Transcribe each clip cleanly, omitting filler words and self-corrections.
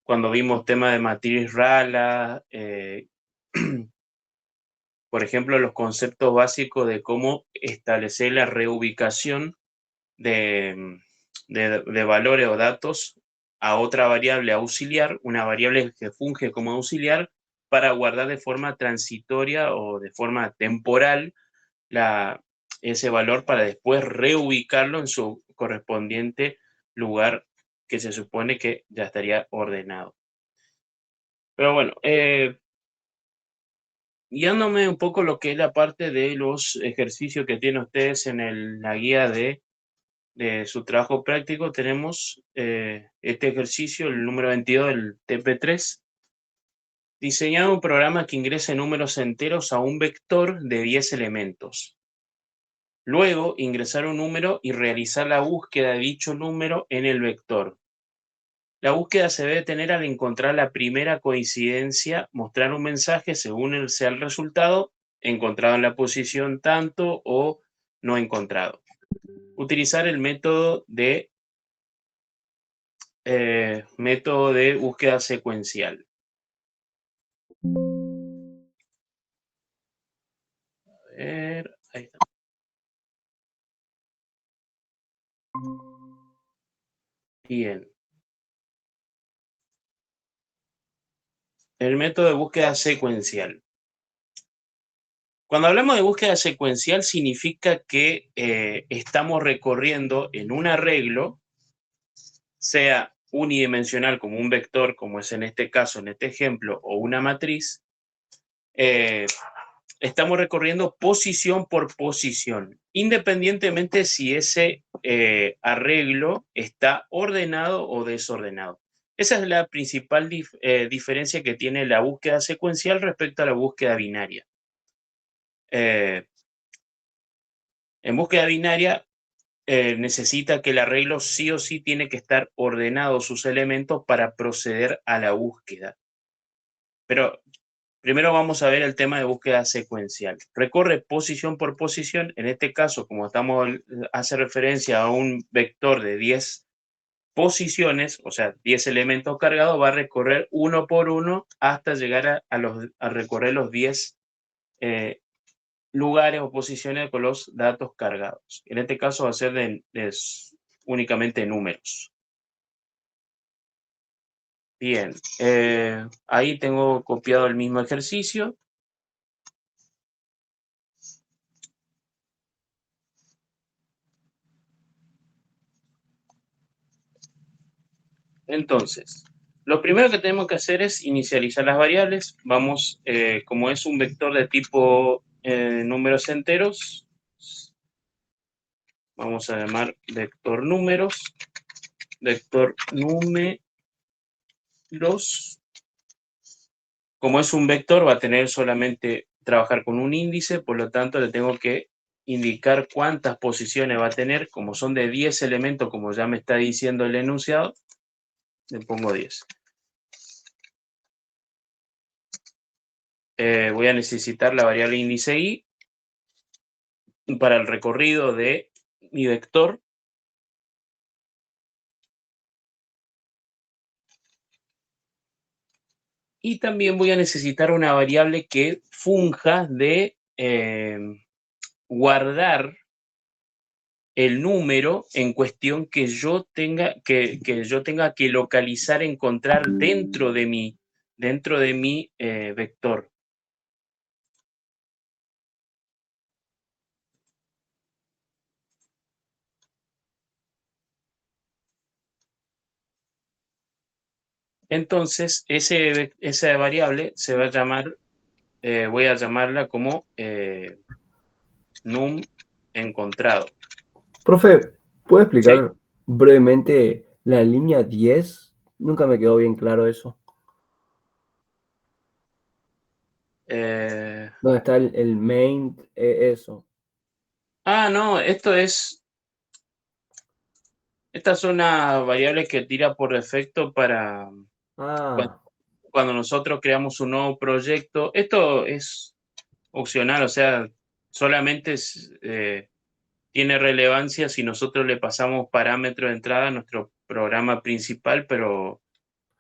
cuando vimos tema de matriz Rala, por ejemplo, los conceptos básicos de cómo establecer la reubicación de valores o datos a otra variable auxiliar, una variable que funge como auxiliar para guardar de forma transitoria o de forma temporal ese valor para después reubicarlo en su correspondiente lugar que se supone que ya estaría ordenado. Pero bueno, guiándome un poco lo que es la parte de los ejercicios que tienen ustedes en la guía de su trabajo práctico, tenemos este ejercicio, el número 22 del TP3. Diseñar un programa que ingrese números enteros a un vector de 10 elementos. Luego, ingresar un número y realizar la búsqueda de dicho número en el vector. La búsqueda se debe tener al encontrar la primera coincidencia, mostrar un mensaje según sea el resultado, encontrado en la posición tanto o no encontrado. Utilizar el método de búsqueda secuencial. A ver, ahí está. Bien. El método de búsqueda secuencial. Cuando hablamos de búsqueda secuencial significa que estamos recorriendo en un arreglo, sea unidimensional como un vector, como es en este caso, en este ejemplo, o una matriz, estamos recorriendo posición por posición, independientemente si ese arreglo está ordenado o desordenado. Esa es la principal diferencia que tiene la búsqueda secuencial respecto a la búsqueda binaria. En búsqueda binaria necesita que el arreglo sí o sí tiene que estar ordenado sus elementos para proceder a la búsqueda. Pero primero vamos a ver el tema de búsqueda secuencial. Recorre posición por posición. En este caso, como hace referencia a un vector de 10 posiciones, o sea, 10 elementos cargados, va a recorrer uno por uno hasta llegar a recorrer los 10 lugares o posiciones con los datos cargados. En este caso va a ser únicamente números. Bien, ahí tengo copiado el mismo ejercicio. Entonces, lo primero que tenemos que hacer es inicializar las variables. Vamos, como es un vector de tipo números enteros, vamos a llamar vector números, vector números. Como es un vector, va a tener solamente trabajar con un índice, por lo tanto le tengo que indicar cuántas posiciones va a tener. Como son de 10 elementos, como ya me está diciendo el enunciado, le pongo 10. Voy a necesitar la variable índice i para el recorrido de mi vector. Y también voy a necesitar una variable que funja de guardar el número en cuestión que yo tenga que localizar, encontrar dentro de mi vector. Entonces, esa variable se va a llamar, voy a llamarla como num encontrado. Profe, ¿puede ¿Sí? explicar brevemente la línea 10? Nunca me quedó bien claro eso. ¿Dónde está el main? Eso. No, estas son las variables que tira por defecto para Ah, cuando nosotros creamos un nuevo proyecto. Esto es opcional, o sea, solamente tiene relevancia si nosotros le pasamos parámetros de entrada a nuestro programa principal, pero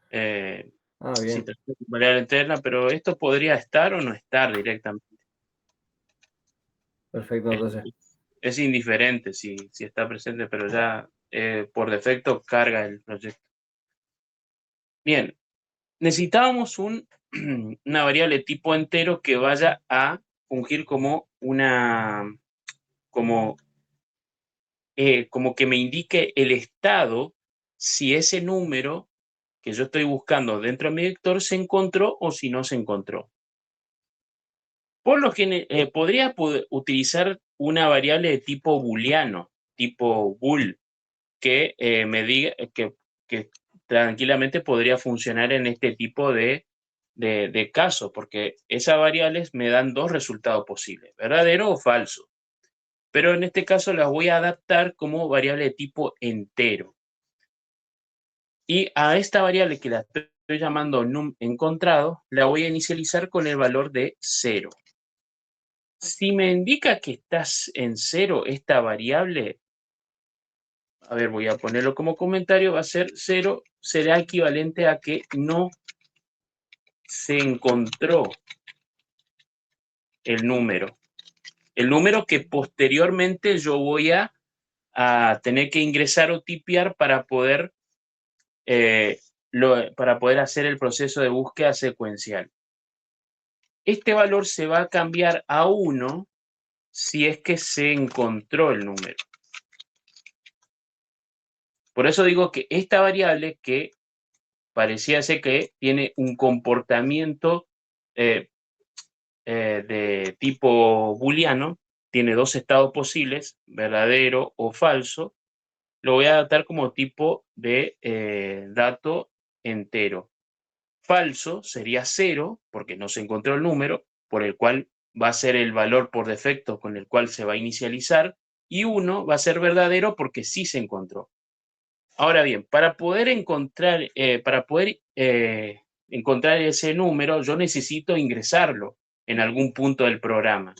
si Bien. trabajo con variable interna, pero esto podría estar o no estar directamente. Perfecto, entonces. Es indiferente si está presente, pero ya por defecto carga el proyecto. Bien, necesitábamos una variable tipo entero que vaya a fungir como como, como que me indique el estado si ese número que yo estoy buscando dentro de mi vector se encontró o si no se encontró. Por lo que podría utilizar una variable de tipo booleano, tipo bool, que me diga que tranquilamente podría funcionar en este tipo de casos, porque esas variables me dan dos resultados posibles, verdadero o falso. Pero en este caso las voy a adaptar como variable de tipo entero. Y a esta variable que la estoy llamando num encontrado, la voy a inicializar con el valor de 0. Si me indica que estás en 0 esta variable, a ver, voy a ponerlo como comentario, va a ser 0, será equivalente a que no se encontró el número. El número que posteriormente yo voy a tener que ingresar o tipear para poder hacer el proceso de búsqueda secuencial. Este valor se va a cambiar a 1 si es que se encontró el número. Por eso digo que esta variable que parecía ser que tiene un comportamiento de tipo booleano, tiene dos estados posibles, verdadero o falso, lo voy a adaptar como tipo de dato entero. Falso sería 0, porque no se encontró el número, por el cual va a ser el valor por defecto con el cual se va a inicializar, y 1 va a ser verdadero porque sí se encontró. Ahora bien, para poder encontrar ese número, yo necesito ingresarlo en algún punto del programa.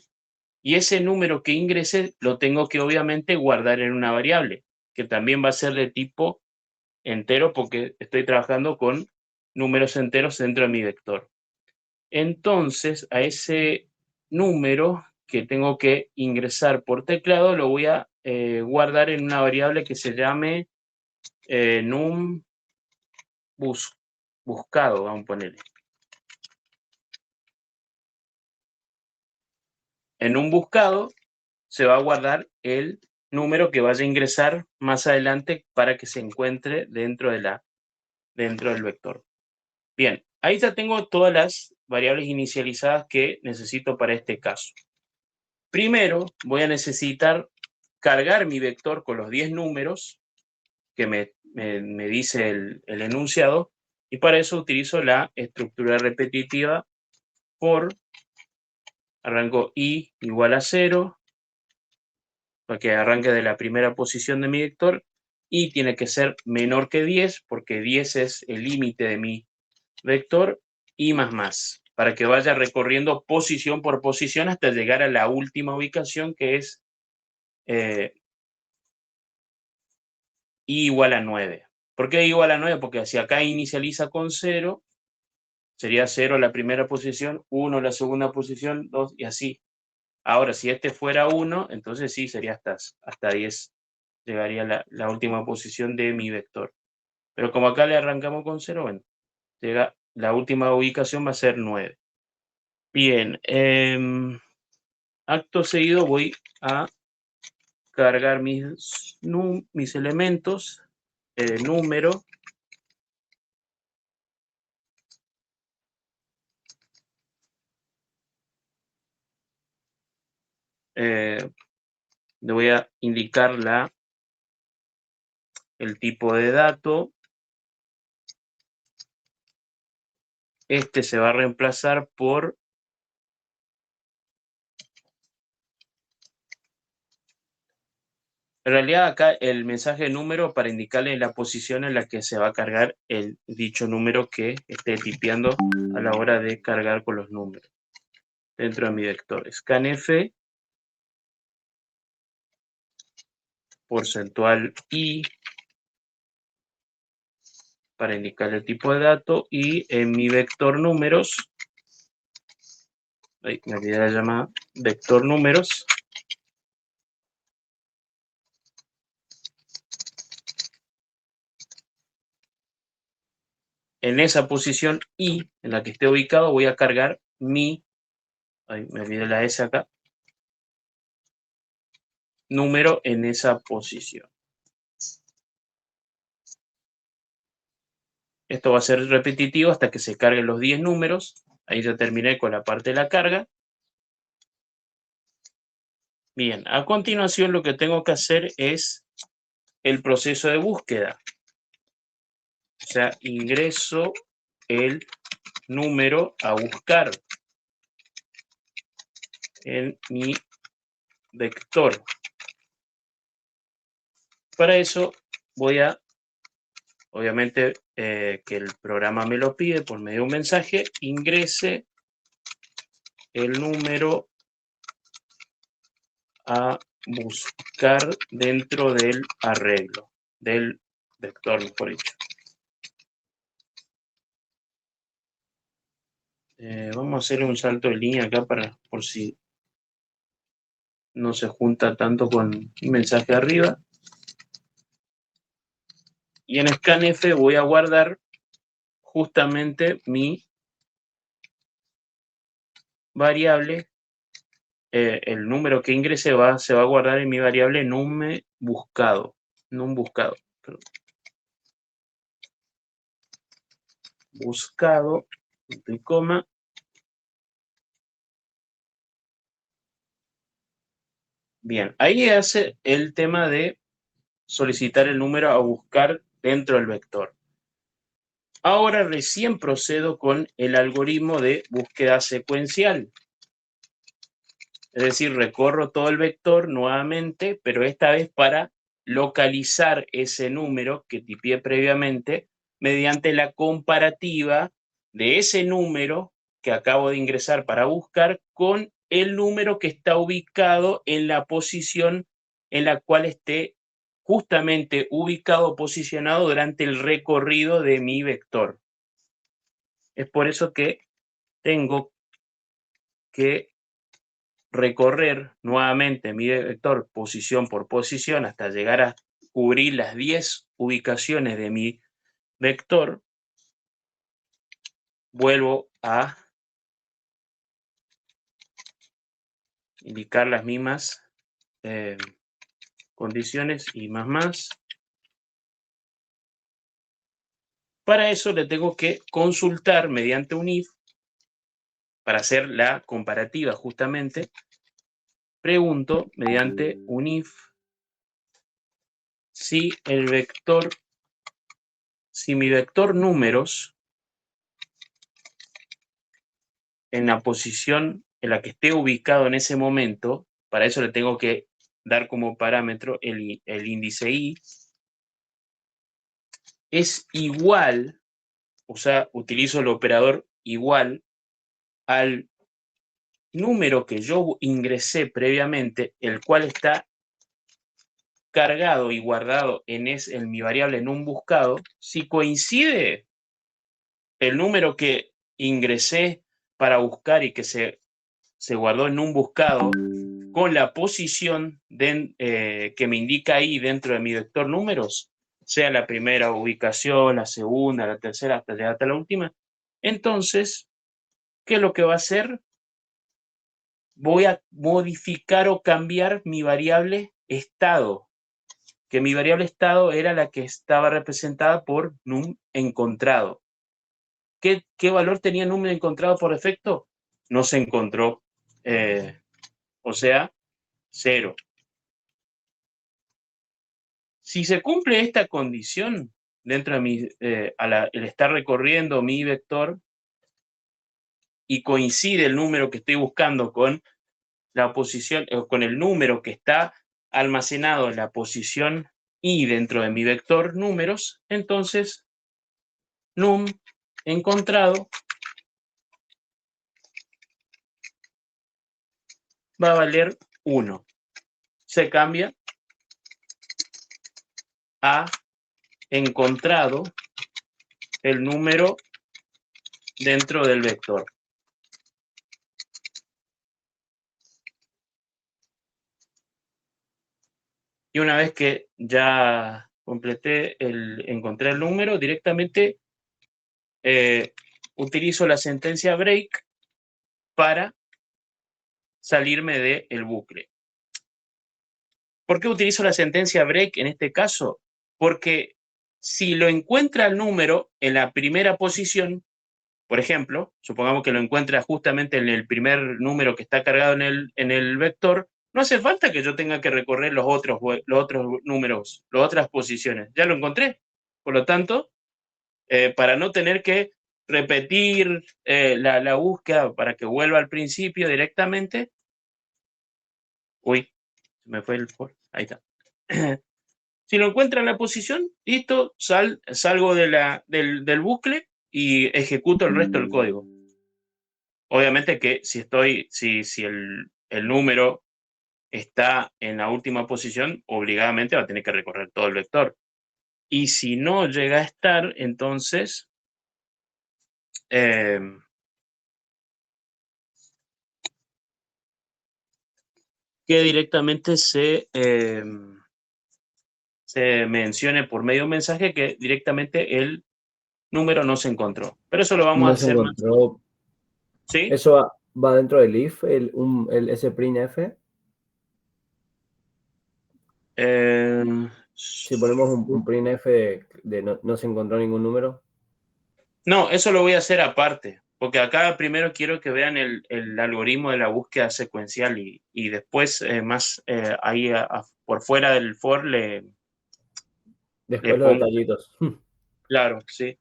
Y ese número que ingrese lo tengo que obviamente guardar en una variable, que también va a ser de tipo entero porque estoy trabajando con números enteros dentro de mi vector. Entonces, a ese número que tengo que ingresar por teclado lo voy a guardar en una variable que se llame num buscado, vamos a ponerle. En un buscado se va a guardar el número que vaya a ingresar más adelante para que se encuentre dentro del vector. Bien, ahí ya tengo todas las variables inicializadas que necesito para este caso. Primero voy a necesitar cargar mi vector con los 10 números que me dice el enunciado, y para eso utilizo la estructura repetitiva for, arranco i igual a 0, para que arranque de la primera posición de mi vector, y tiene que ser menor que 10, porque 10 es el límite de mi vector, y más, para que vaya recorriendo posición por posición hasta llegar a la última ubicación, que es i igual a 9. ¿Por qué i igual a 9? Porque si acá inicializa con 0, sería 0 la primera posición, 1 la segunda posición, 2 y así. Ahora, si este fuera 1, entonces sí, sería hasta 10. Llegaría la última posición de mi vector. Pero como acá le arrancamos con 0, bueno, llega, la última ubicación va a ser 9. Bien, acto seguido voy a cargar mis elementos, número, le voy a indicar el tipo de dato. Este se va a reemplazar por en realidad acá el mensaje número para indicarle la posición en la que se va a cargar el dicho número que esté tipeando a la hora de cargar con los números dentro de mi vector. Scanf porcentual i para indicar el tipo de dato, y en mi vector números, ahí me olvidé la llamada, vector números, en esa posición I en la que esté ubicado voy a cargar mi, ahí me olvidé la S acá, número en esa posición. Esto va a ser repetitivo hasta que se carguen los 10 números. Ahí ya terminé con la parte de la carga. Bien, a continuación lo que tengo que hacer es el proceso de búsqueda. O sea, ingreso el número a buscar en mi vector. Para eso voy a, obviamente, que el programa me lo pide por medio de un mensaje, ingrese el número a buscar dentro del arreglo, del vector, mejor dicho. Vamos a hacer un salto de línea acá por si no se junta tanto con un mensaje arriba. Y en scanf voy a guardar justamente mi variable, el número que ingrese se va a guardar en mi variable num buscado, perdón. Buscado, punto y coma. Bien, ahí hace el tema de solicitar el número a buscar dentro del vector. Ahora recién procedo con el algoritmo de búsqueda secuencial. Es decir, recorro todo el vector nuevamente, pero esta vez para localizar ese número que tipié previamente mediante la comparativa de ese número que acabo de ingresar para buscar con el número que está ubicado en la posición en la cual esté justamente ubicado, posicionado durante el recorrido de mi vector. Es por eso que tengo que recorrer nuevamente mi vector posición por posición hasta llegar a cubrir las 10 ubicaciones de mi vector. Vuelvo a indicar las mismas condiciones y más. Para eso le tengo que consultar mediante un if, para hacer la comparativa justamente, pregunto mediante un if si mi vector números en la posición en la que esté ubicado en ese momento, para eso le tengo que dar como parámetro el índice i, es igual, o sea, utilizo el operador igual al número que yo ingresé previamente, el cual está cargado y guardado en mi variable en un buscado. Si coincide el número que ingresé para buscar y que se guardó en un buscado con la posición que me indica ahí dentro de mi vector números, sea la primera ubicación, la segunda, la tercera, hasta llegar hasta la última, entonces, ¿qué es lo que va a hacer? Voy a modificar o cambiar mi variable estado, que mi variable estado era la que estaba representada por num encontrado. ¿Qué valor tenía num encontrado por defecto? No se encontró, o sea, 0. Si se cumple esta condición dentro de el estar recorriendo mi vector y coincide el número que estoy buscando con la posición, con el número que está almacenado en la posición i dentro de mi vector números, entonces num encontrado va a valer 1. Se cambia a encontrado el número dentro del vector. Y una vez que ya completé encontré el número, directamente utilizo la sentencia break para salirme del bucle. ¿Por qué utilizo la sentencia break en este caso? Porque si lo encuentra el número en la primera posición, por ejemplo, supongamos que lo encuentra justamente en el primer número que está cargado en el vector, no hace falta que yo tenga que recorrer los otros números, las otras posiciones. Ya lo encontré. Por lo tanto, para no tener que repetir la búsqueda para que vuelva al principio directamente. Uy, se me fue el for. Ahí está. Si lo encuentra en la posición, listo, salgo del bucle y ejecuto el resto del código. Obviamente que si el número está en la última posición, obligadamente va a tener que recorrer todo el vector. Y si no llega a estar, entonces que directamente se mencione por medio de un mensaje que directamente el número no se encontró. Pero eso lo vamos a No se hacer más. encontró. ¿Sí? ¿Eso va dentro del if, ese printf? Si ponemos un printf de no se encontró ningún número. No, eso lo voy a hacer aparte, porque acá primero quiero que vean el algoritmo de la búsqueda secuencial y después ahí por fuera del for le Después los pongo, detallitos. claro, sí.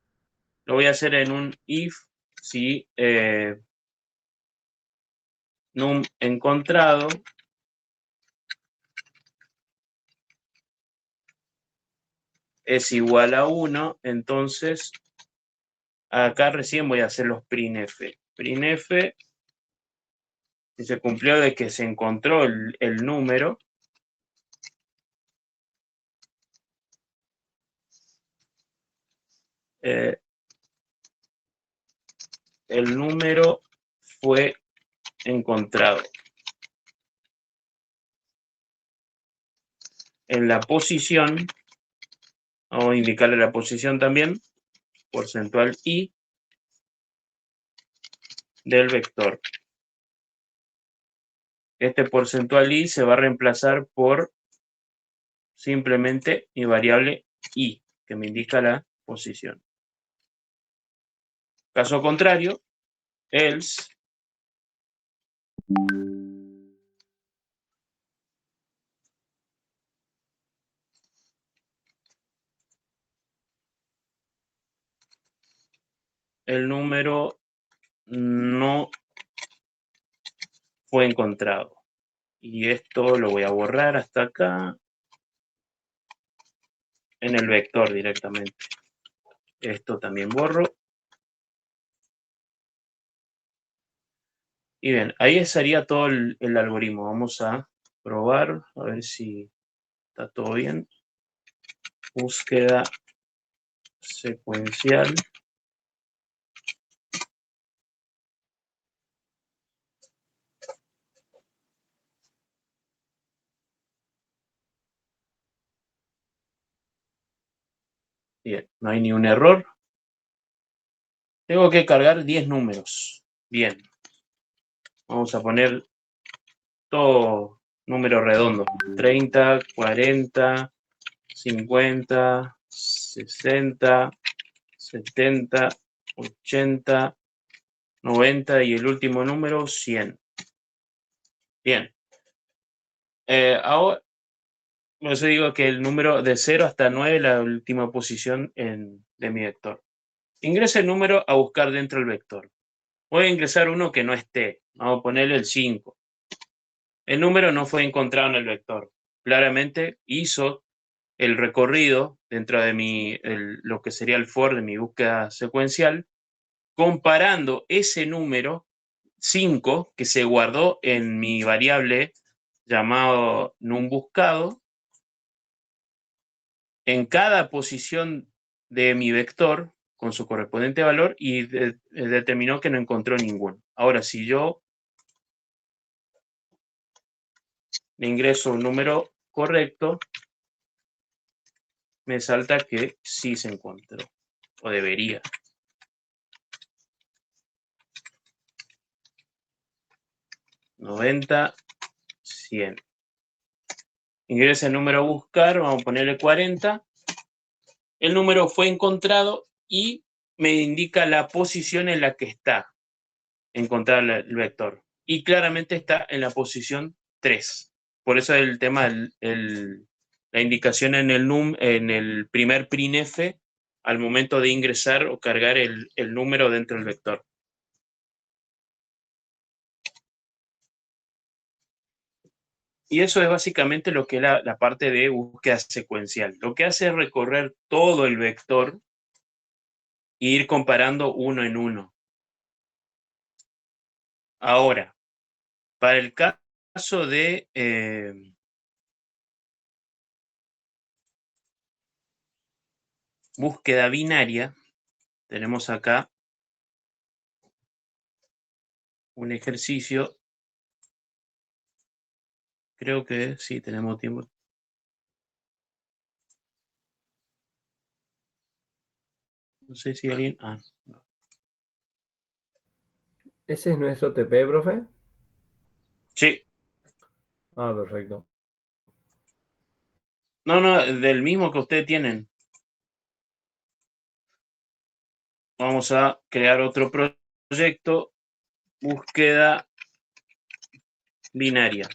Lo voy a hacer en un if si num encontrado es igual a 1, entonces acá recién voy a hacer los printf. Printf, si se cumplió de que se encontró el número, el número fue encontrado. En la posición, vamos a indicarle la posición también, porcentual i del vector. Este porcentual i se va a reemplazar por simplemente mi variable i, que me indica la posición. Caso contrario, else el número no fue encontrado. Y esto lo voy a borrar hasta acá en el vector directamente. Esto también borro. Y bien, ahí estaría todo el algoritmo. Vamos a probar, a ver si está todo bien. Búsqueda secuencial. Bien, no hay ni un error. Tengo que cargar 10 números. Bien. Vamos a poner todo número redondo. 30, 40, 50, 60, 70, 80, 90 y el último número 100. Bien. Ahora, por eso digo que el número de 0 hasta 9 es la última posición de mi vector. Ingresa el número a buscar dentro del vector. Voy a ingresar uno que no esté. Vamos a ponerle el 5. El número no fue encontrado en el vector. Claramente hizo el recorrido dentro de lo que sería el for de mi búsqueda secuencial, comparando ese número 5 que se guardó en mi variable llamado numBuscado en cada posición de mi vector con su correspondiente valor y determinó que no encontró ninguno. Ahora, si yo le ingreso un número correcto, me salta que sí se encontró, o debería. $90, 100. Ingresa el número a buscar, vamos a ponerle 40. El número fue encontrado y me indica la posición en la que está encontrado el vector. Y claramente está en la posición 3. Por eso el tema, la indicación en el primer printf al momento de ingresar o cargar el número dentro del vector. Y eso es básicamente lo que es la parte de búsqueda secuencial. Lo que hace es recorrer todo el vector e ir comparando uno en uno. Ahora, para el caso de búsqueda binaria, tenemos acá un ejercicio. Creo que sí, tenemos tiempo. No sé si alguien... no. ¿Ese es nuestro TP, profe? Sí. Ah, perfecto. No, del mismo que ustedes tienen. Vamos a crear otro proyecto, búsqueda binaria.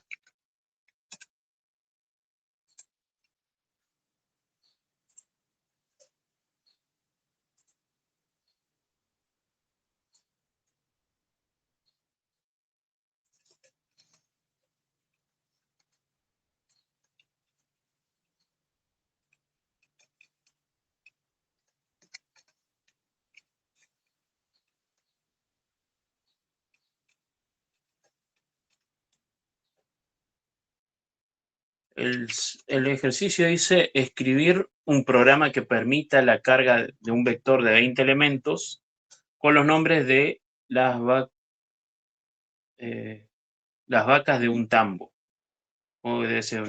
El ejercicio dice escribir un programa que permita la carga de un vector de 20 elementos con los nombres de las vacas de un tambo. O debe ser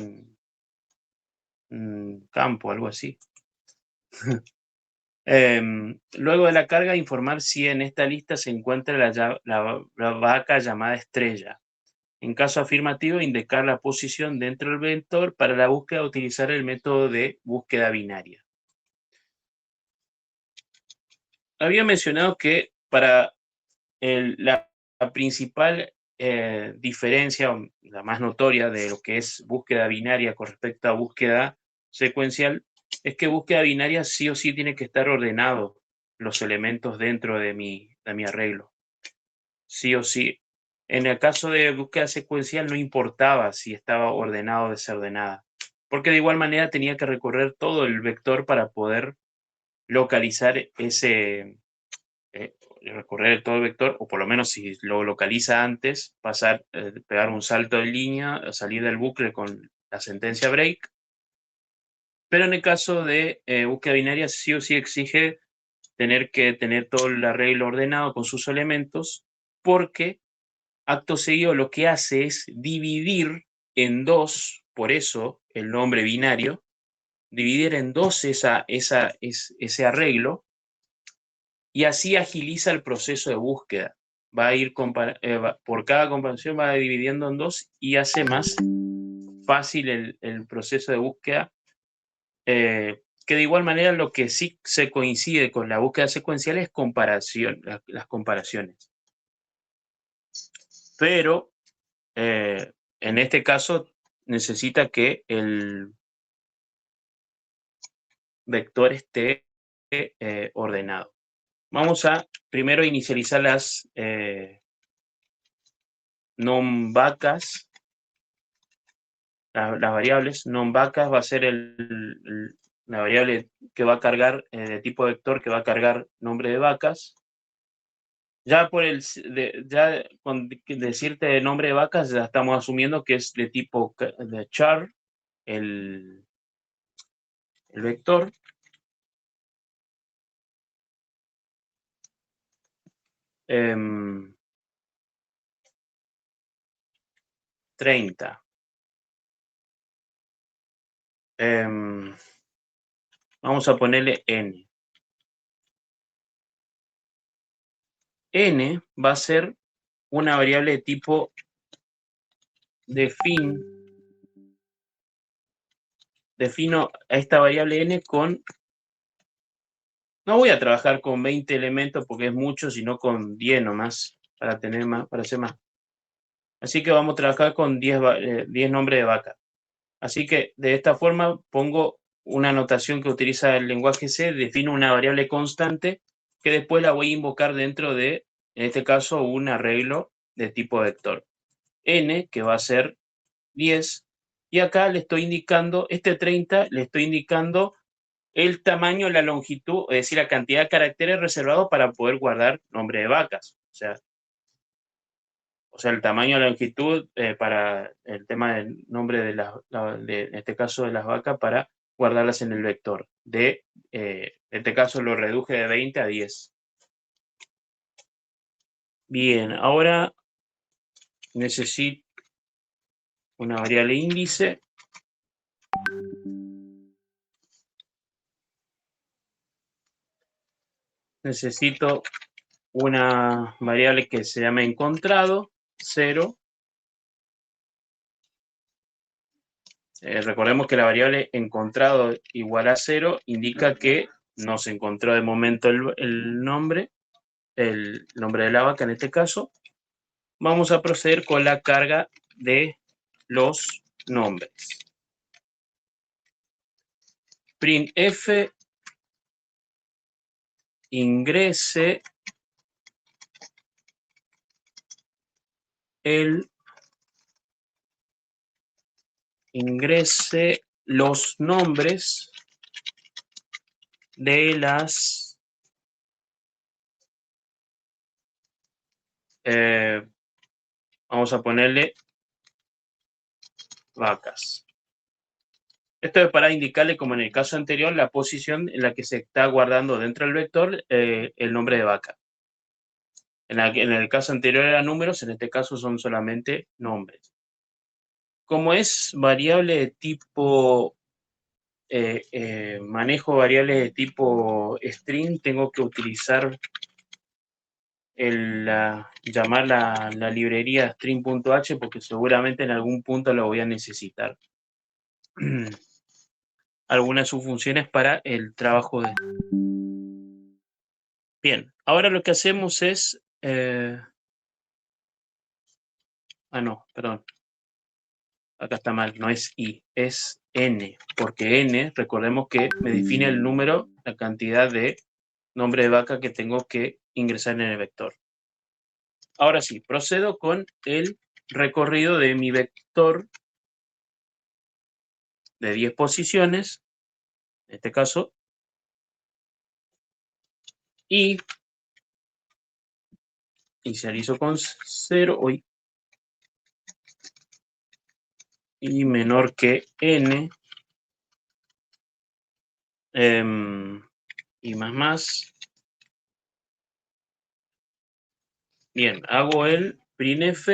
un campo, algo así. Luego de la carga, informar si en esta lista se encuentra la vaca llamada estrella. En caso afirmativo, indicar la posición dentro del vector para la búsqueda, utilizar el método de búsqueda binaria. Había mencionado que para la principal diferencia, la más notoria de lo que es búsqueda binaria con respecto a búsqueda secuencial, es que búsqueda binaria sí o sí tiene que estar ordenado los elementos dentro de mi arreglo. Sí o sí. En el caso de búsqueda secuencial no importaba si estaba ordenado o desordenada, porque de igual manera tenía que recorrer todo el vector para poder localizar recorrer todo el vector, o por lo menos si lo localiza antes, pegar un salto en línea, salir del bucle con la sentencia break. Pero en el caso de búsqueda binaria sí o sí exige tener que tener todo el arreglo ordenado con sus elementos, porque acto seguido lo que hace es dividir en dos, por eso el nombre binario, dividir en dos ese arreglo, y así agiliza el proceso de búsqueda. Va a ir por cada comparación, va dividiendo en dos y hace más fácil el proceso de búsqueda, que de igual manera lo que sí se coincide con la búsqueda secuencial es las comparaciones. Pero en este caso necesita que el vector esté ordenado. Vamos a primero inicializar las non-vacas, las variables. Non-vacas va a ser la variable que va a cargar, de tipo vector, que va a cargar nombre de vacas. Ya con decirte nombre de vacas, ya estamos asumiendo que es de tipo de char, el vector. 30. Vamos a ponerle n. N va a ser una variable de tipo defino a esta variable n con, no voy a trabajar con 20 elementos porque es mucho, sino con 10 nomás, para tener más, para hacer más. Así que vamos a trabajar con 10 nombres de vaca. Así que de esta forma pongo una notación que utiliza el lenguaje C, defino una variable constante que después la voy a invocar dentro de, en este caso, un arreglo de tipo vector. N, que va a ser 10, y acá le estoy indicando, este 30, le estoy indicando el tamaño, la longitud, es decir, la cantidad de caracteres reservados para poder guardar nombre de vacas. O sea, el tamaño, la longitud para el tema del nombre de en este caso de las vacas, para guardarlas en el vector. En este caso lo reduje de 20 a 10. Bien, ahora necesito una variable índice. Necesito una variable que se llame encontrado, 0. Recordemos que la variable encontrado igual a 0 indica que no se encontró de momento el nombre de la vaca en este caso. Vamos a proceder con la carga de los nombres. Printf ingrese los nombres de las vamos a ponerle vacas. Esto es para indicarle, como en el caso anterior, la posición en la que se está guardando dentro del vector el nombre de vaca. En el caso anterior eran números, en este caso son solamente nombres. Como es variable de tipo, manejo variables de tipo string, tengo que utilizar llamar la librería string.h porque seguramente en algún punto lo voy a necesitar. Algunas de sus funciones para el trabajo de... Bien, ahora lo que hacemos es... no, perdón. Acá está mal, no es i, es n, porque n, recordemos que me define el número, la cantidad de nombre de vaca que tengo que ingresar en el vector. Ahora sí, procedo con el recorrido de mi vector de 10 posiciones, en este caso, y inicializo con 0, y menor que n, y más. Bien, hago el printf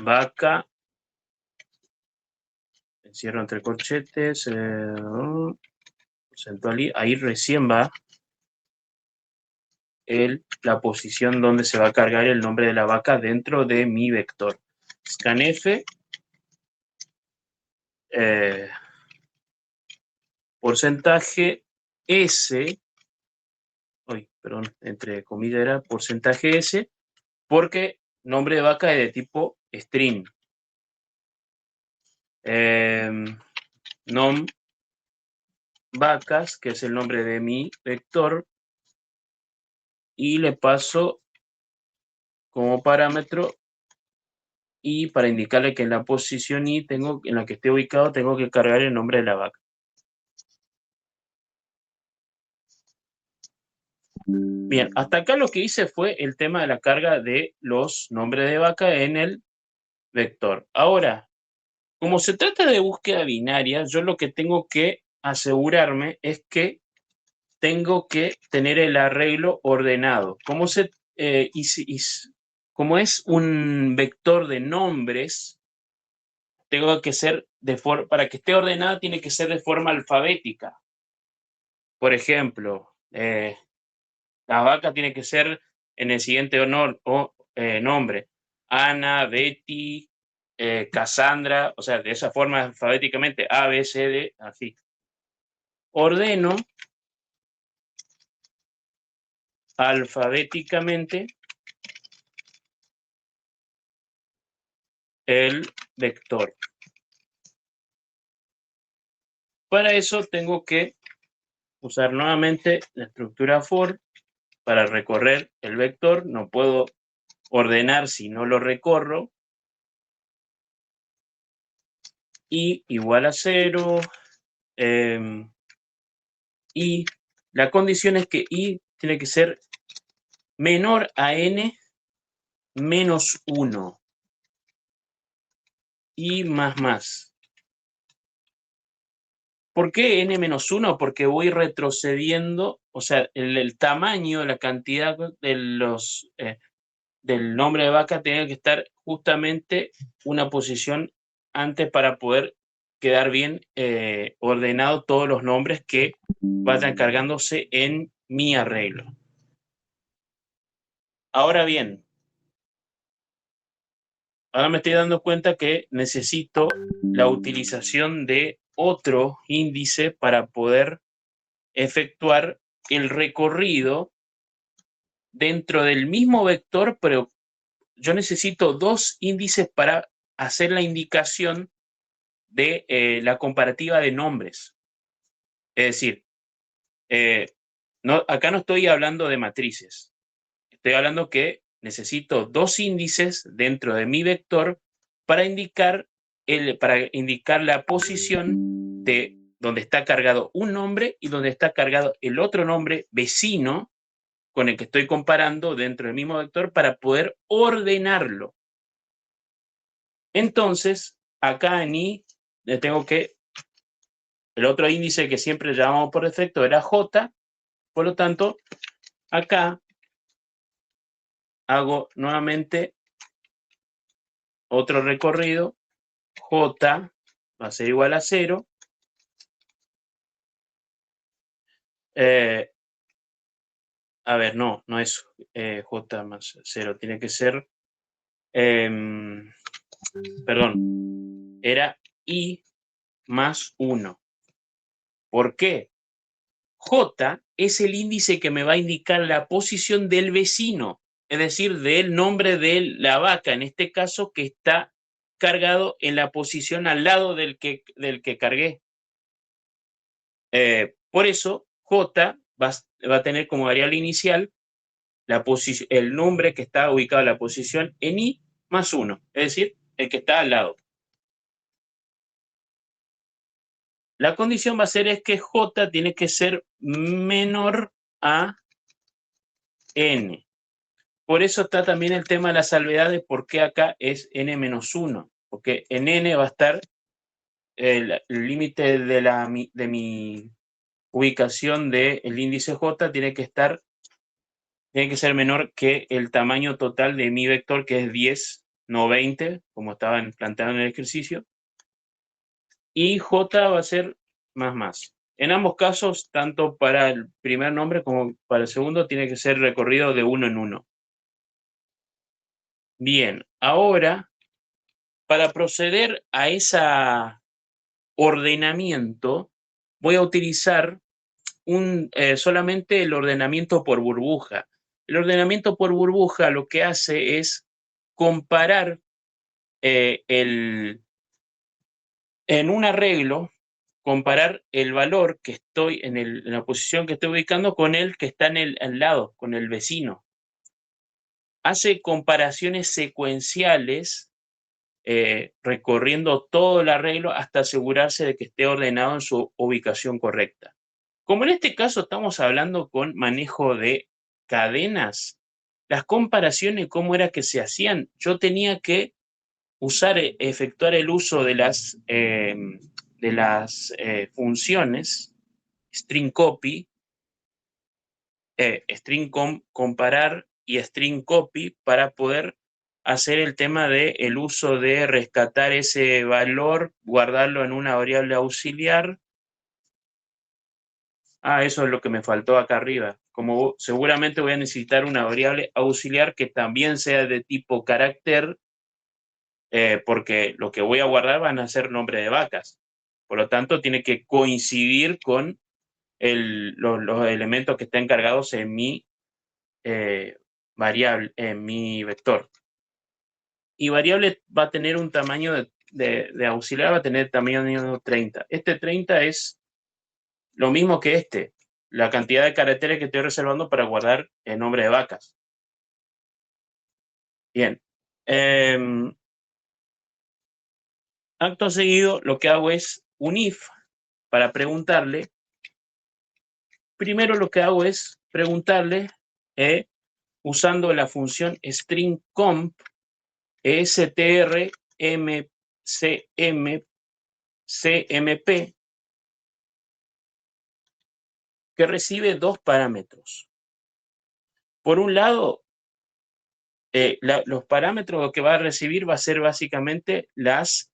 vaca, encierro entre corchetes, porcentual i, ahí recién va la posición donde se va a cargar el nombre de la vaca dentro de mi vector. Scanf, porcentaje S, perdón, entre comillas era porcentaje S, porque nombre de vaca es de tipo string. Nom vacas, que es el nombre de mi vector, y le paso como parámetro y para indicarle que en la posición i en la que esté ubicado tengo que cargar el nombre de la vaca. Bien, hasta acá lo que hice fue el tema de la carga de los nombres de vaca en el vector. Ahora, como se trata de búsqueda binaria, yo lo que tengo que asegurarme es que tengo que tener el arreglo ordenado. Como es un vector de nombres, tengo que ser para que esté ordenado, tiene que ser de forma alfabética. Por ejemplo, la vaca tiene que ser en el siguiente nombre: Ana, Betty, Cassandra, o sea, de esa forma alfabéticamente: A, B, C, D, así. Ordeno alfabéticamente el vector. Para eso tengo que usar nuevamente la estructura for para recorrer el vector. No puedo ordenar si no lo recorro. Y igual a 0. Y la condición es que i tiene que ser menor a n menos 1. Y más. ¿Por qué n menos 1? Porque voy retrocediendo, o sea, el tamaño, la cantidad de del nombre de vaca tiene que estar justamente una posición antes para poder quedar bien ordenado todos los nombres que vayan cargándose en mi arreglo. Ahora bien, ahora me estoy dando cuenta que necesito la utilización de otro índice para poder efectuar el recorrido dentro del mismo vector, pero yo necesito dos índices para hacer la indicación de la comparativa de nombres. Es decir, acá no estoy hablando de matrices. Estoy hablando que necesito dos índices dentro de mi vector para indicar la posición de donde está cargado un nombre y donde está cargado el otro nombre vecino con el que estoy comparando dentro del mismo vector para poder ordenarlo. Entonces, acá en i tengo que el otro índice que siempre llamamos por defecto era j, por lo tanto, acá hago nuevamente otro recorrido. J va a ser igual a 0. A ver, no es J más 0. Tiene que ser, perdón, era I más 1. ¿Por qué? J es el índice que me va a indicar la posición del vecino, es decir, del nombre de la vaca, en este caso, que está cargado en la posición al lado del que cargué. Por eso, J va a tener como variable inicial el nombre que está ubicado en la posición en I más 1, es decir, el que está al lado. La condición va a ser que J tiene que ser menor a N. Por eso está también el tema de la salvedad de por qué acá es N menos 1, porque en N va a estar el límite de mi ubicación del índice J tiene que ser menor que el tamaño total de mi vector, que es 10, no 20, como estaban planteando en el ejercicio. Y J va a ser más. En ambos casos, tanto para el primer nombre como para el segundo, tiene que ser recorrido de 1 en 1. Bien, ahora, para proceder a ese ordenamiento, voy a utilizar solamente el ordenamiento por burbuja. El ordenamiento por burbuja lo que hace es comparar en un arreglo, comparar el valor que estoy en la posición que estoy ubicando con el que está al lado, con el vecino. Hace comparaciones secuenciales recorriendo todo el arreglo hasta asegurarse de que esté ordenado en su ubicación correcta. Como en este caso estamos hablando con manejo de cadenas, las comparaciones, cómo era que se hacían, yo tenía que efectuar el uso de las funciones string copy string comparar y string copy para poder hacer el tema de el uso de rescatar ese valor, guardarlo en una variable auxiliar. Eso es lo que me faltó acá arriba. Como seguramente voy a necesitar una variable auxiliar que también sea de tipo carácter, porque lo que voy a guardar van a ser nombre de vacas. Por lo tanto, tiene que coincidir con los elementos que están cargados en mi variable, en mi vector. Y variable va a tener un tamaño de auxiliar, va a tener tamaño 30. Este 30 es lo mismo que la cantidad de caracteres que estoy reservando para guardar el nombre de vacas. Bien. Acto seguido, lo que hago es un if para preguntarle. Primero lo que hago es preguntarle, usando la función string_comp, strcmp, que recibe dos parámetros. Por un lado, los parámetros que va a recibir va a ser básicamente las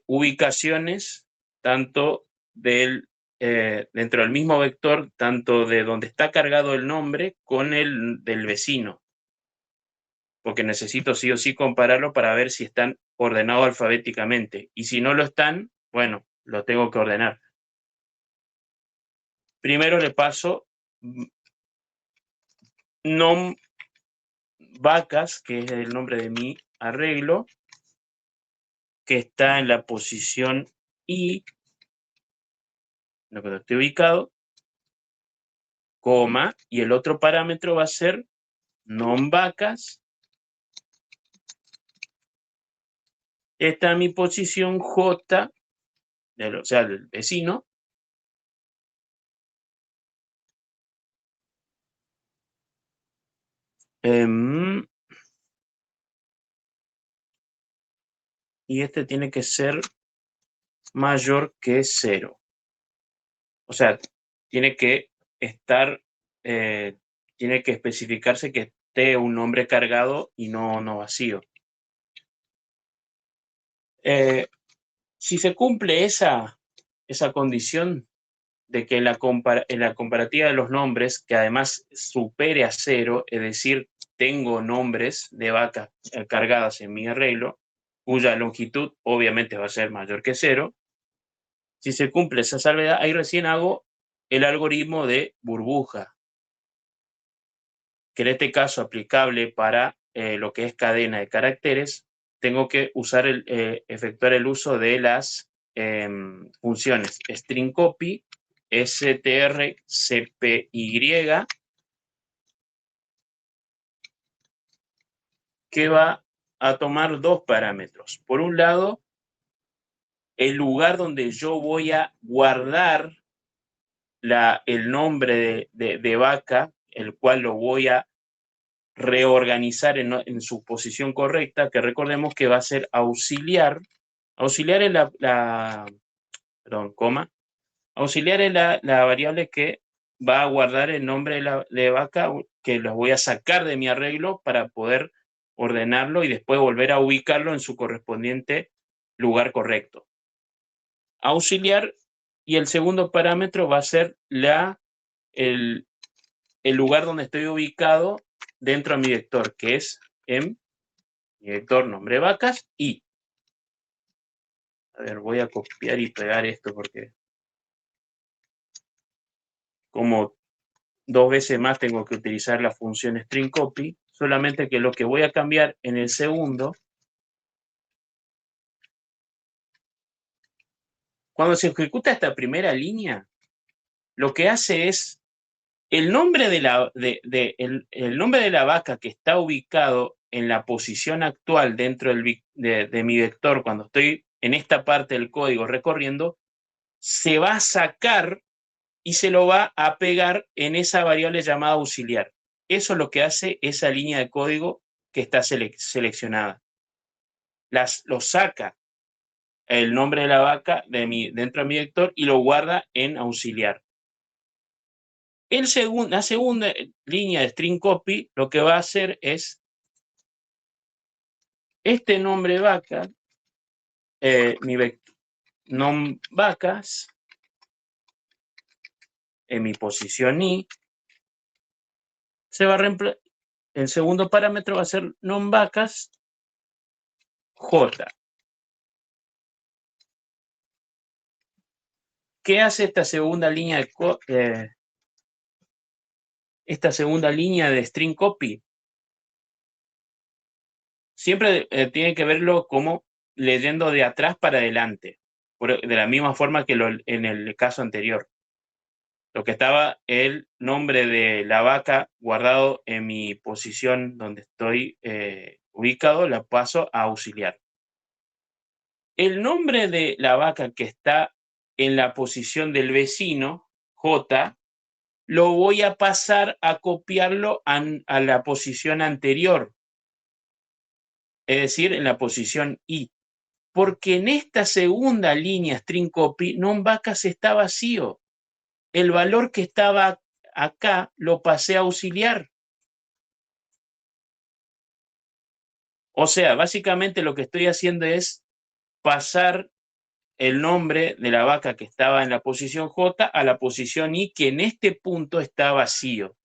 ubicaciones, tanto dentro del mismo vector, tanto de donde está cargado el nombre con el del vecino, porque necesito sí o sí compararlo para ver si están ordenados alfabéticamente, y si no lo están, bueno, lo tengo que ordenar. Primero le paso nom vacas, que es el nombre de mi arreglo, que está en la posición I, donde estoy ubicado, coma, y el otro parámetro va a ser nom vacas. Está en mi posición J, o sea, del vecino. Y este tiene que ser mayor que 0. O sea, tiene que estar, tiene que especificarse que esté un nombre cargado y no vacío. Si se cumple esa condición de que en la comparativa de los nombres, que además supere a 0, es decir, tengo nombres de vacas cargadas en mi arreglo, cuya longitud obviamente va a ser mayor que 0. Si se cumple esa salvedad, ahí recién hago el algoritmo de burbuja, que en este caso aplicable para lo que es cadena de caracteres, tengo que usar efectuar el uso de las funciones string copy, strcpy, que va a tomar dos parámetros. Por un lado, el lugar donde yo voy a guardar el nombre de vaca, el cual lo voy a reorganizar en su posición correcta, que recordemos que va a ser auxiliar. Auxiliar es auxiliar es la variable que va a guardar el nombre de vaca, que los voy a sacar de mi arreglo para poder ordenarlo y después volver a ubicarlo en su correspondiente lugar correcto. Auxiliar, y el segundo parámetro va a ser el lugar donde estoy ubicado dentro de mi vector, que es en mi vector nombre vacas y. A ver, voy a copiar y pegar esto porque como 2 veces más tengo que utilizar la función string copy, solamente que lo que voy a cambiar en el segundo, cuando se ejecuta esta primera línea, lo que hace es el nombre el nombre de la vaca que está ubicado en la posición actual dentro de mi vector, cuando estoy en esta parte del código recorriendo, se va a sacar y se lo va a pegar en esa variable llamada auxiliar. Eso es lo que hace esa línea de código que está seleccionada. Lo saca el nombre de la vaca dentro de mi vector y lo guarda en auxiliar. La segunda línea de string copy lo que va a hacer es este nombre vaca, mi nom vacas, en mi posición i, se va a reemplazar, el segundo parámetro va a ser nom vacas j. ¿Qué hace esta segunda línea de string copy? Siempre tiene que verlo como leyendo de atrás para adelante, de la misma forma que en el caso anterior. Lo que estaba el nombre de la vaca guardado en mi posición donde estoy ubicado, la paso a auxiliar. El nombre de la vaca que está en la posición del vecino, J, lo voy a pasar a copiarlo a la posición anterior, es decir, en la posición I. Porque en esta segunda línea string copy, non-vacas está vacío. El valor que estaba acá lo pasé a auxiliar. O sea, básicamente lo que estoy haciendo es pasar el nombre de la vaca que estaba en la posición J a la posición I, que en este punto está vacío.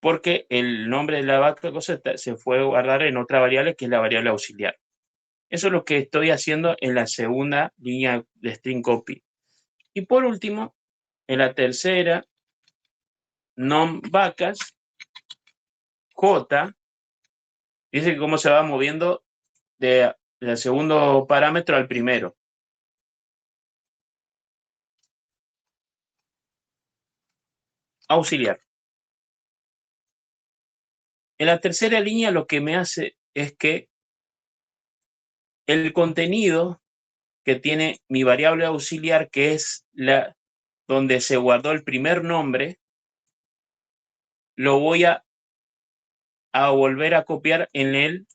Porque el nombre de la vaca se fue a guardar en otra variable que es la variable auxiliar. Eso es lo que estoy haciendo en la segunda línea de string copy. Y por último, en la tercera, nom vacas, J, dice cómo se va moviendo del segundo parámetro al primero. Auxiliar. En la tercera línea lo que me hace es que el contenido que tiene mi variable auxiliar, que es donde se guardó el primer nombre, lo voy a volver a copiar en él,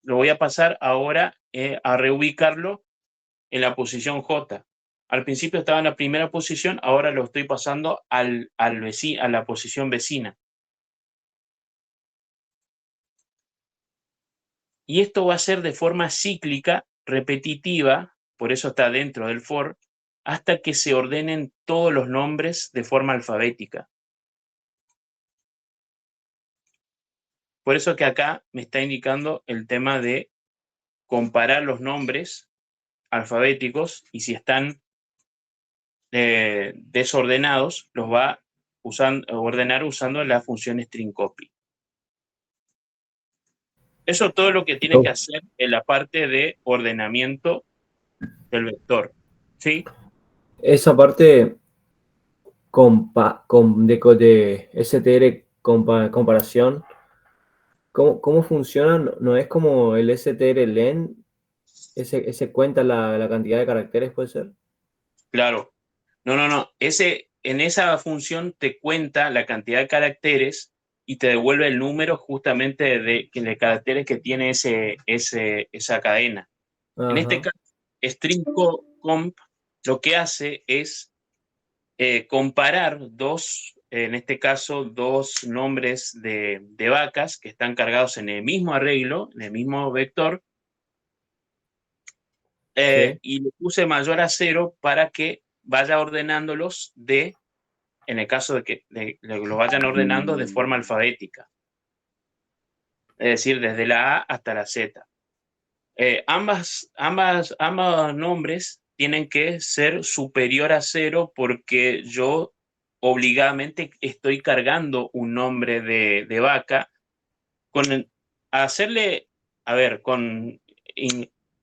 lo voy a pasar ahora a reubicarlo en la posición J. Al principio estaba en la primera posición, ahora lo estoy pasando a la posición vecina. Y esto va a ser de forma cíclica, repetitiva, por eso está dentro del for, hasta que se ordenen todos los nombres de forma alfabética. Por eso que acá me está indicando el tema de comparar los nombres alfabéticos y si están desordenados, los va a ordenar usando la función string copy. Eso es todo lo que tiene que hacer en la parte de ordenamiento del vector. ¿Sí? Esa parte de STR comparación, ¿cómo funciona? ¿No es como el STR len? ¿Ese cuenta la cantidad de caracteres, puede ser? Claro. No. En esa función te cuenta la cantidad de caracteres y te devuelve el número justamente de caracteres que tiene esa cadena. En este Ajá. caso, string comp lo que hace es comparar en este caso, dos nombres de vacas que están cargados en el mismo arreglo, en el mismo vector, Sí. y le puse mayor a 0 para que vaya ordenándolos en el caso de que lo vayan ordenando de forma alfabética, es decir, desde la A hasta la Z. Ambos nombres tienen que ser superior a 0 porque yo obligadamente estoy cargando un nombre de vaca con hacerle, a ver,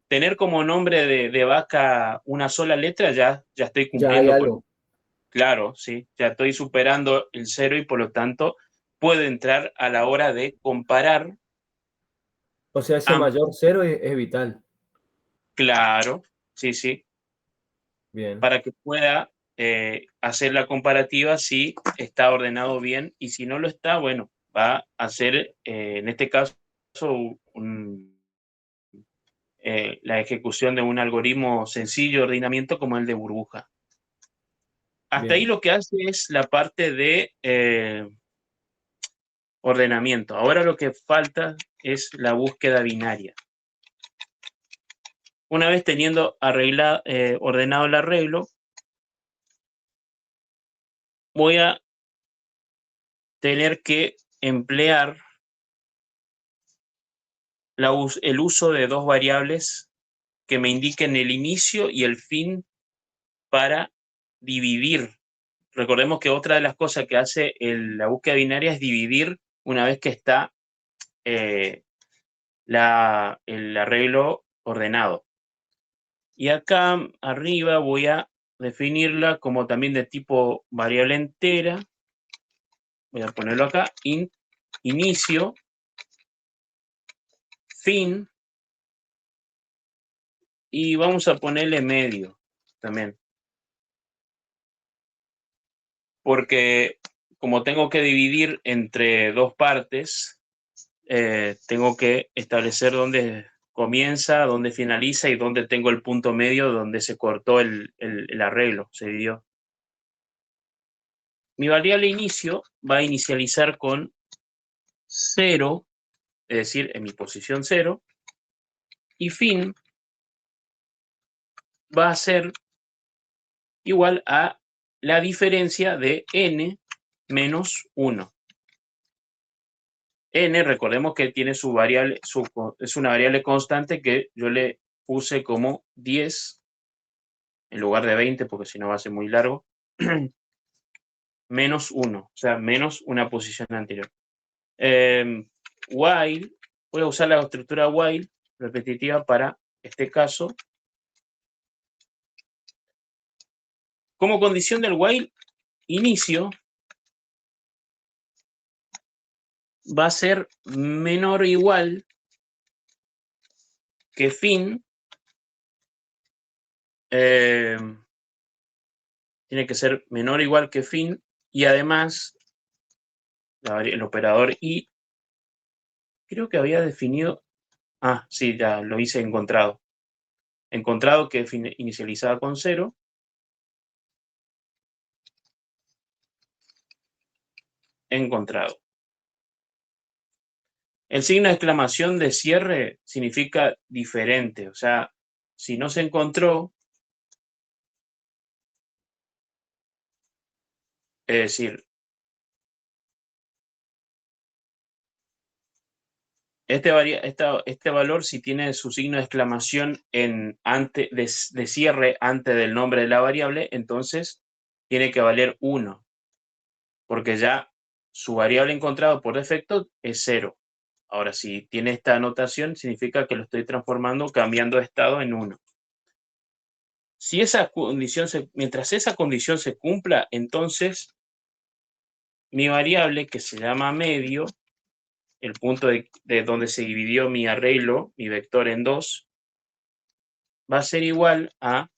tener como nombre de vaca una sola letra, ya estoy Ya hay cumpliendo con. algo. Claro, sí, ya estoy superando el 0 y por lo tanto puedo entrar a la hora de comparar. O sea, ese mayor cero es vital. Claro, sí, Bien. para que pueda hacer la comparativa si está ordenado bien y si no lo está, bueno, va a hacer en este caso la ejecución de un algoritmo sencillo de ordenamiento como el de burbuja. hasta ahí lo que hace es la parte de ordenamiento. Ahora lo que falta es la búsqueda binaria. Una vez teniendo ordenado el arreglo, voy a tener que emplear el uso de dos variables que me indiquen el inicio y el fin para dividir. Recordemos que otra de las cosas que hace la búsqueda binaria es dividir una vez que está el arreglo ordenado. Y acá arriba voy a definirla como también de tipo variable entera. Voy a ponerlo acá, inicio, fin, y vamos a ponerle medio también. Porque como tengo que dividir entre dos partes, tengo que establecer dónde comienza, dónde finaliza y dónde tengo el punto medio donde se cortó el arreglo, se dividió. Mi variable inicio va a inicializar con 0, es decir, en mi posición 0, y fin va a ser igual a la diferencia de n menos 1. N, recordemos que tiene su variable, es una variable constante que yo le puse como 10 en lugar de 20, porque si no va a ser muy largo, menos 1, o sea, menos una posición anterior. While, voy a usar la estructura while repetitiva para este caso. Como condición del while, inicio va a ser menor o igual que fin. Tiene que ser menor o igual que fin, y además el operador y creo que había definido, sí, ya lo hice encontrado. Encontrado que inicializaba con 0. Encontrado. El signo de exclamación de cierre significa diferente, o sea, si no se encontró, es decir, este valor, si tiene su signo de exclamación de cierre antes del nombre de la variable, entonces tiene que valer 1, porque ya su variable encontrado por defecto es 0. Ahora, si tiene esta anotación, significa que lo estoy transformando, cambiando de estado en 1. Si mientras esa condición se cumpla, entonces mi variable, que se llama medio, el punto de donde se dividió mi arreglo, mi vector en 2, va a ser igual a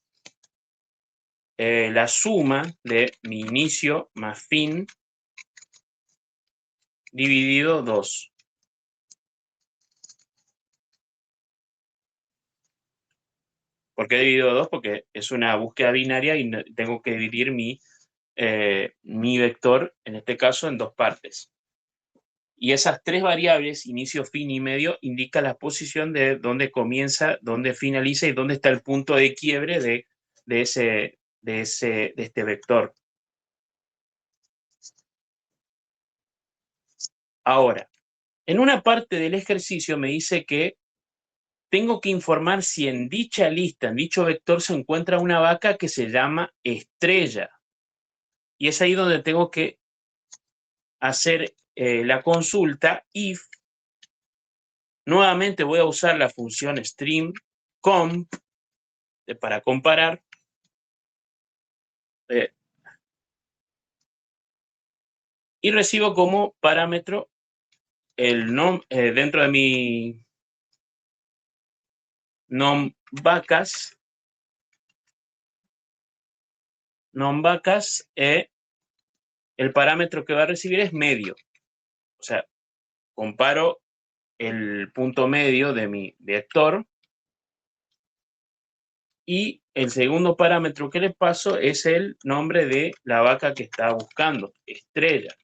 la suma de mi inicio más fin dividido 2. ¿Por qué dividido 2? Porque es una búsqueda binaria y tengo que dividir mi vector, en este caso, en dos partes. Y esas tres variables, inicio, fin y medio, indican la posición de dónde comienza, dónde finaliza y dónde está el punto de quiebre de este vector. Ahora, en una parte del ejercicio me dice que tengo que informar si en dicha lista, en dicho vector, se encuentra una vaca que se llama estrella. Y es ahí donde tengo que hacer la consulta if. Nuevamente voy a usar la función string comp para comparar. Y recibo como parámetro el dentro de mi non-vacas, el parámetro que va a recibir es medio. O sea, comparo el punto medio de mi vector Y el segundo parámetro que le paso es el nombre de la vaca que está buscando, Estrella.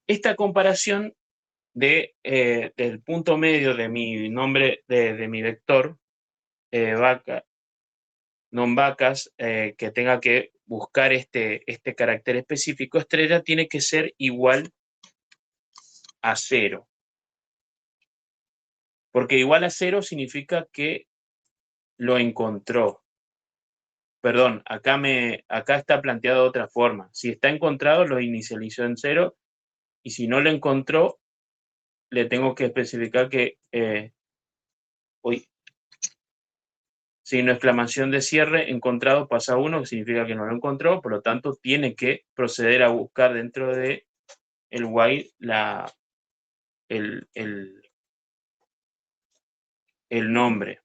Esta comparación del punto medio de mi nombre, de mi vector, vaca, non vacas, que tenga que buscar este carácter específico, Estrella, tiene que ser igual a 0. Porque igual a 0 significa que lo encontró. Perdón, acá está planteado de otra forma. Si está encontrado, lo inicializó en 0, y si no lo encontró, le tengo que especificar que, signo de exclamación de cierre, encontrado pasa a 1, que significa que no lo encontró, por lo tanto tiene que proceder a buscar dentro de el while el nombre.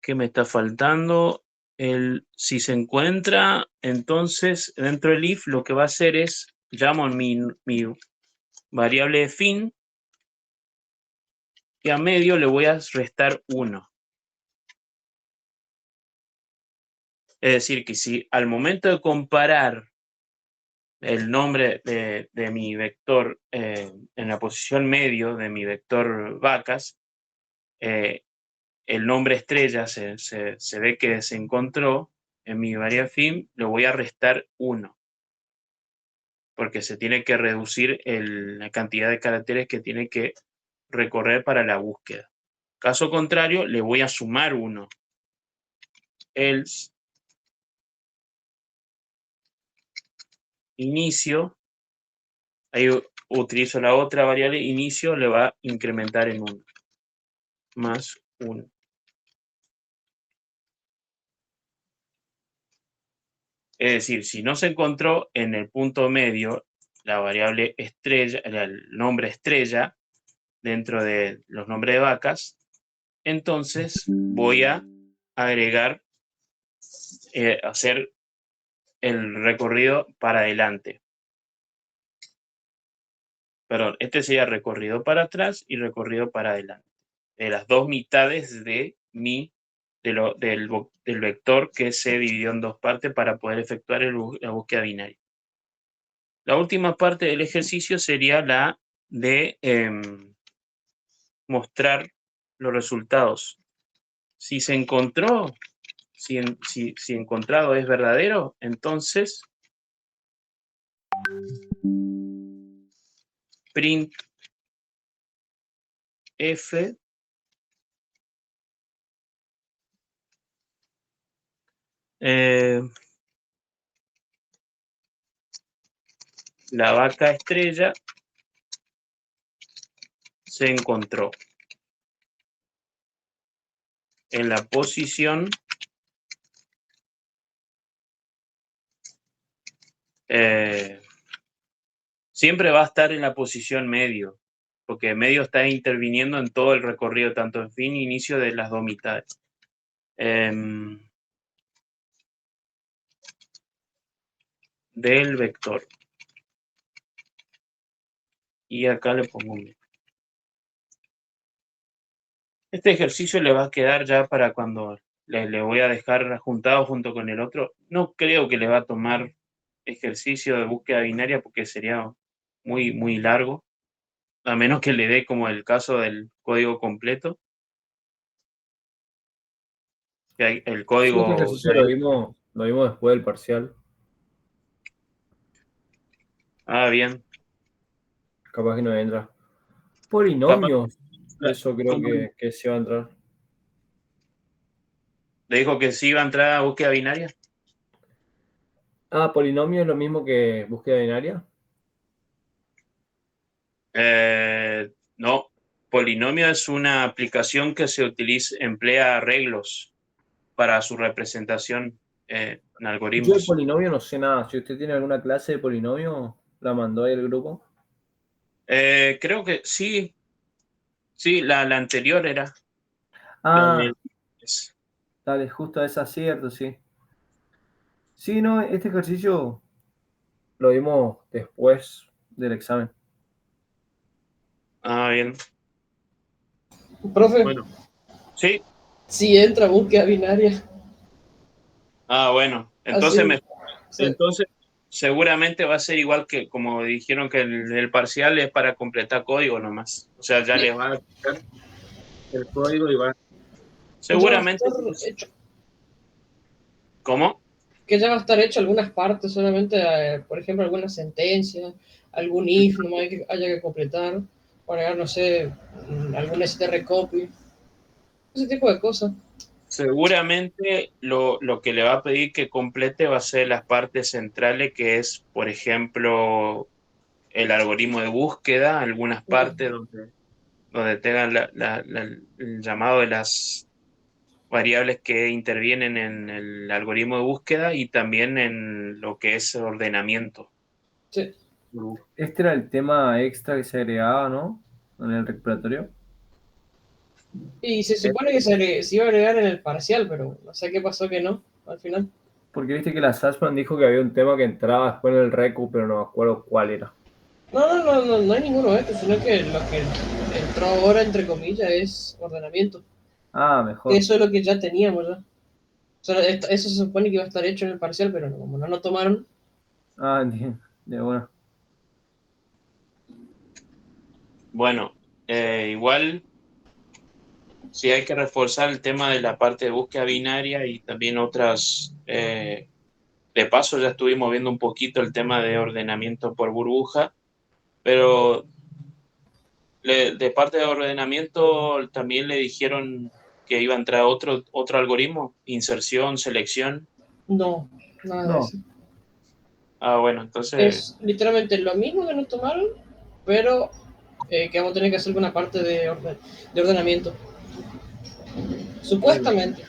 ¿Qué me está faltando? Si se encuentra, entonces dentro del if lo que va a hacer es, llamo a mi variable de fin, y a medio le voy a restar 1. Es decir, que si al momento de comparar el nombre de mi vector en la posición medio de mi vector vacas, el nombre estrella se ve que se encontró en mi variable fin, le voy a restar 1, porque se tiene que reducir la cantidad de caracteres que tiene que recorrer para la búsqueda. Caso contrario, le voy a sumar 1. Else inicio, ahí utilizo la otra variable, inicio le va a incrementar en 1, más 1. Es decir, si no se encontró en el punto medio la variable estrella, el nombre estrella dentro de los nombres de vacas, entonces voy a agregar, hacer el recorrido para adelante. Perdón, este sería recorrido para atrás y recorrido para adelante, de las dos mitades del vector que se dividió en dos partes para poder efectuar la búsqueda binaria. La última parte del ejercicio sería la de mostrar los resultados. Si se encontró, si encontrado es verdadero, entonces print f la vaca estrella se encontró en la posición siempre va a estar en la posición medio, porque medio está interviniendo en todo el recorrido, tanto en fin e inicio de las dos mitades. Del vector. Y acá le pongo un. Este ejercicio le va a quedar ya para cuando le voy a dejar juntado junto con el otro. No creo que le va a tomar ejercicio de búsqueda binaria porque sería muy, muy largo, a menos que le dé como el caso del código completo. El Sí, este código. ejercicio lo vimos después del parcial. Bien. Capaz que no entra. Capaz, Polinomios, eso creo que sí va a entrar. le dijo que sí iba a entrar a búsqueda binaria. Polinomio es lo mismo que búsqueda binaria. No, polinomio es una aplicación que se emplea arreglos para su representación en Yo de algoritmos. polinomio no sé nada. Si usted tiene alguna clase de polinomio, la mandó ahí al grupo. Creo que sí, la anterior era. La Ah, de- Dale, justo es acierto, sí. Sí, no, este ejercicio lo vimos después del examen. Ah, bien. Profe, Bueno, sí. si entra búsqueda binaria, Ah, bueno. así, Entonces seguramente va a ser igual que como dijeron que el parcial es para completar código nomás. O sea, ya les va a aplicar el código y va. ya va a Seguramente. estar hecho. ¿Cómo? Que ya va a estar hecho algunas partes, solamente, por ejemplo, alguna sentencia, algún if, nomás que haya que completar, o agregar, no sé, algún str copy, ese tipo de cosas. Seguramente lo que le va a pedir que complete va a ser las partes centrales, que es, por ejemplo, el algoritmo de búsqueda, algunas partes donde tengan el llamado de las variables que intervienen en el algoritmo de búsqueda y también en lo que es ordenamiento. Sí. Este era el tema extra que se agregaba, ¿no? En el recuperatorio. Y se supone que se iba a agregar en el parcial, pero no sé qué pasó que no, al final. Porque viste que la Sasman dijo que había un tema que entraba después en el recu, pero no me acuerdo cuál era. No hay ninguno de estos, sino que lo que entró ahora, entre comillas, es ordenamiento. Ah, Que mejor. eso es lo que ya teníamos ya. O sea, eso se supone que iba a estar hecho en el parcial, pero como no lo tomaron, Ah, entiendo. De bueno. Bueno, igual sí hay que reforzar el tema de la parte de búsqueda binaria y también otras. De paso, ya estuvimos viendo un poquito el tema de ordenamiento por burbuja, pero de parte de ordenamiento también le dijeron que iba a entrar otro algoritmo, inserción, selección. no, nada de No. eso. Ah, bueno, entonces, Es literalmente lo mismo que nos tomaron, pero que vamos a tener que hacer alguna parte de ordenamiento. bueno, Supuestamente.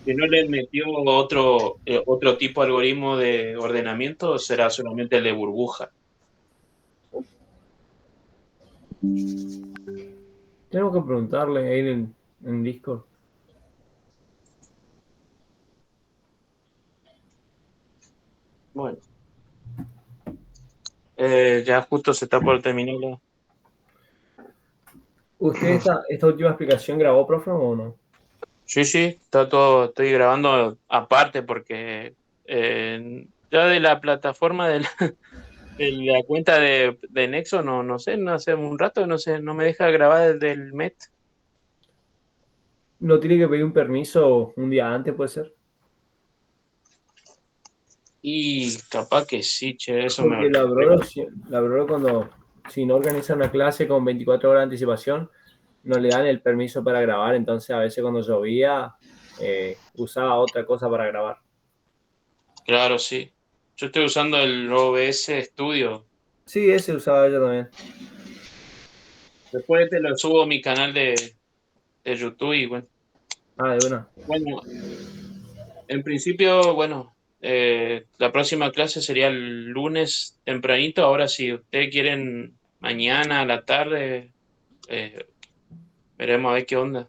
si no le metió otro tipo de algoritmo de ordenamiento, será solamente el de burbuja. Tengo que preguntarle ahí en Discord. Bueno, ya justo se está por terminar la. ¿Usted esta última explicación grabó, profe, o no? Sí, sí, está todo, estoy grabando aparte porque ya de la plataforma de la cuenta de Nexo, no sé, no hace un rato, no sé, no me deja grabar desde el Met. ¿No tiene que pedir un permiso un día antes, puede ser? Y capaz que sí, che, eso Porque me. la Aurora cuando, si no organiza una clase con 24 horas de anticipación, no le dan el permiso para grabar, entonces a veces cuando llovía usaba otra cosa para grabar. Claro, sí. Yo estoy usando el OBS Studio. Sí, ese usaba ella también. Después te lo subo a mi canal de YouTube y bueno. Ah, de una. Bueno, en principio, bueno, la próxima clase sería el lunes tempranito. Ahora, si ustedes quieren mañana a la tarde, eh, veremos a ver qué onda.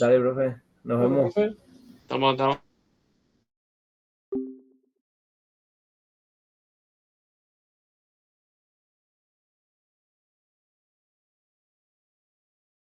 Dale, profe. Nos Bueno, vemos. profe, Estamos